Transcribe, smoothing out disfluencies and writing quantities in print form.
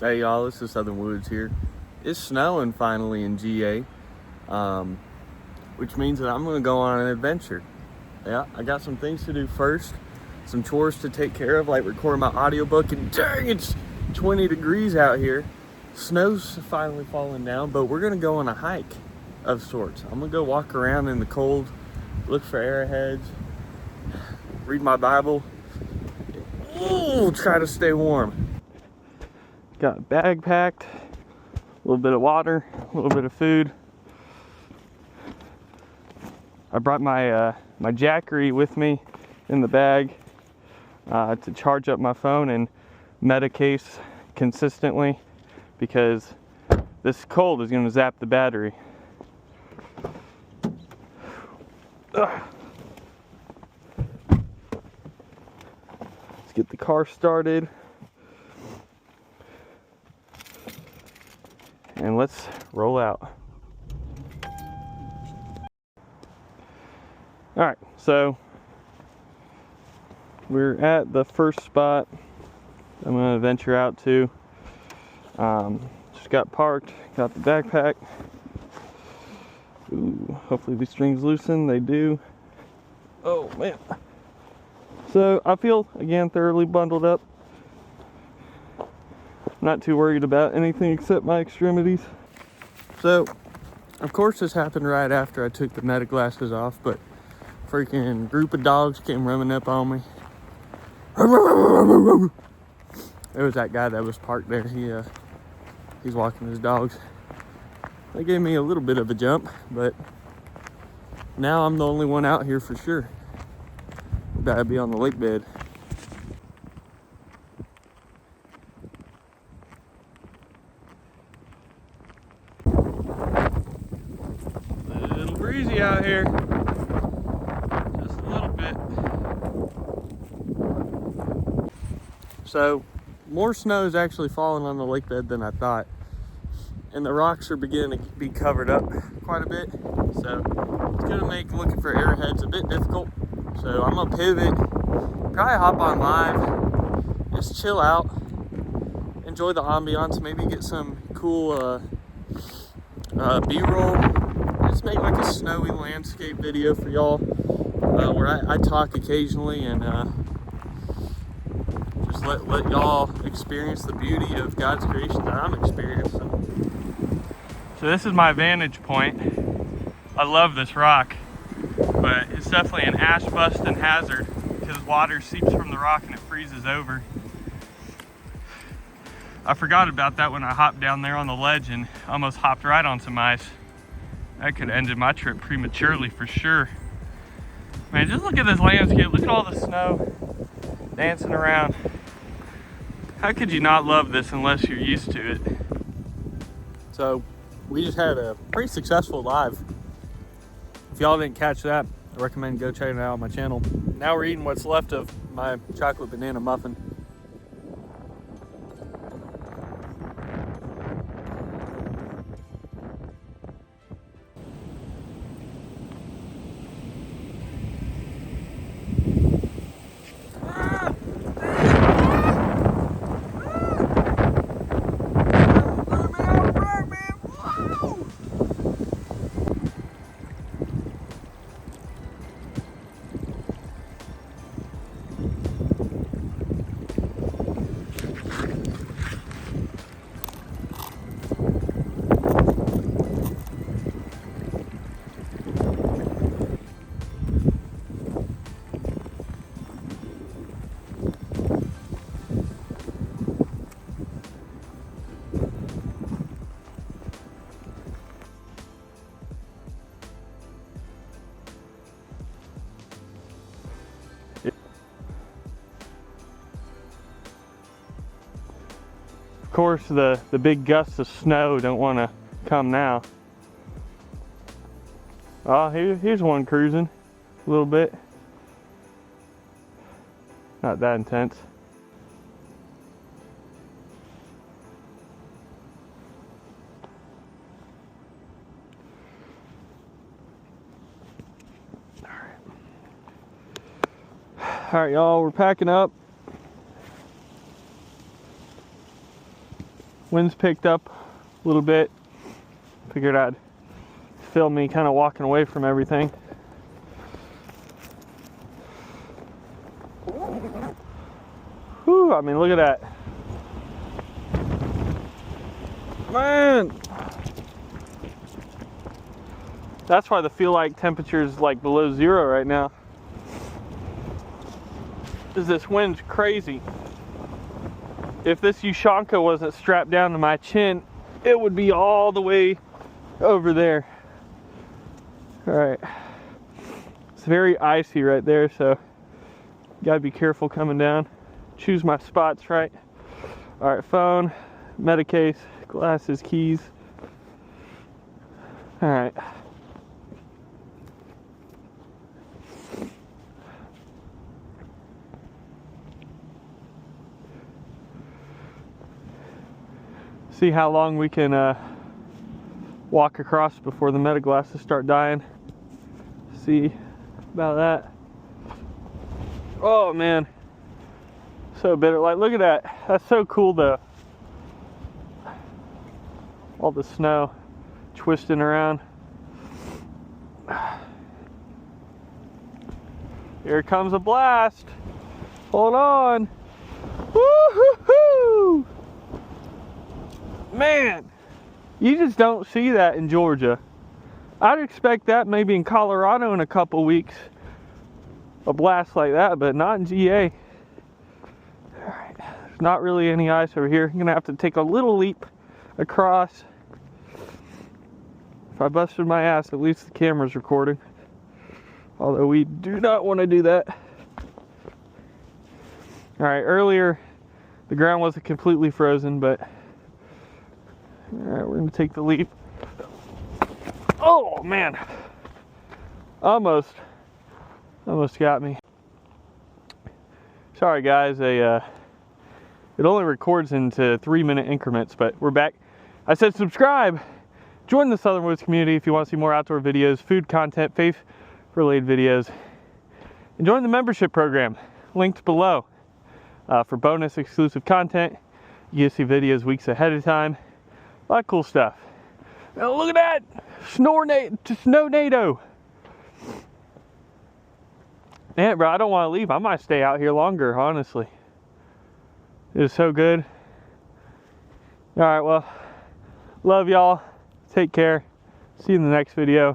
Hey y'all, this is Southern Woods here. It's snowing finally in GA, which means that I'm gonna go on an adventure. Yeah, I got some things to do first, some chores to take care of, like recording my audiobook, and dang, it's 20 degrees out here. Snow's finally falling down, but we're gonna go on a hike of sorts. I'm gonna go walk around in the cold, look for arrowheads, read my Bible. Ooh, try to stay warm. Got a bag packed, a little bit of water, a little bit of food. I brought my my Jackery with me in the bag to charge up my phone and Metacase consistently, because this cold is going to zap the battery. Let's get the car started and let's roll out. Alright, so we're at the first spot I'm going to venture out to. Just got parked, got the backpack. Ooh, hopefully these strings loosen, they do. Oh man. So I feel, again, thoroughly bundled up. Not too worried about anything except my extremities. So, of course this happened right after I took the meta glasses off, but freaking group of dogs came running up on me. There was that guy that was parked there. He's walking his dogs. They gave me a little bit of a jump, but now I'm the only one out here for sure. Gotta be on the lake bed. A little breezy out here. Just a little bit. So, more snow is actually falling on the lake bed than I thought. And the rocks are beginning to be covered up quite a bit. So, it's gonna make looking for arrowheads a bit difficult. So, I'm gonna pivot, probably hop on live, just chill out, enjoy the ambiance, maybe get some cool B-roll. Just make like a snowy landscape video for y'all, where I talk occasionally and just let y'all experience the beauty of God's creation that I'm experiencing. So this is my vantage point. I love this rock, but it's definitely an ash busting hazard because water seeps from the rock and it freezes over. I forgot about that when I hopped down there on the ledge and almost hopped right on some ice. That could have ended my trip prematurely for sure. Man, just look at this landscape. Look at all the snow dancing around. How could you not love this unless you're used to it? So, we just had a pretty successful live. If y'all didn't catch that, I recommend go check it out on my channel. Now we're eating what's left of my chocolate banana muffin. Of course, the big gusts of snow don't want to come now. Oh, here's one cruising a little bit. Not that intense. All right, y'all, we're packing up. Wind's picked up a little bit. Figured I'd film me kind of walking away from everything. Whew, I mean, look at that. Man! That's why the feel like temperature is like below 0 right now. Is this wind's crazy. If this Ushanka wasn't strapped down to my chin, it would be all the way over there. Alright. It's very icy right there, so gotta be careful coming down. Choose my spots right. Alright, phone, Medicase, glasses, keys. Alright. See how long we can walk across before the meta glasses start dying. See about that. Oh man, so bitter. Like, look at that. That's so cool though. All the snow twisting around. Here comes a blast. Hold on. Woo-hoo-hoo! Man, you just don't see that in Georgia. I'd expect that maybe in Colorado in a couple weeks, a blast like that, but not in GA. Alright, there's not really any ice over here. I'm gonna have to take a little leap across. If I busted my ass, at least the camera's recording. Although we do not want to do that. Alright, earlier the ground wasn't completely frozen, but alright, we're gonna take the leap. Oh man, almost got me. Sorry guys, it only records into 3-minute increments, but we're back. I said subscribe, join the Southern Woods community if you want to see more outdoor videos, food content, faith related videos, and join the membership program linked below for bonus exclusive content. You can see videos weeks ahead of time. A lot of cool stuff. Now look at that! Snow-nado! Man, bro, I don't want to leave. I might stay out here longer, honestly. It was so good. Alright, well, love y'all. Take care. See you in the next video.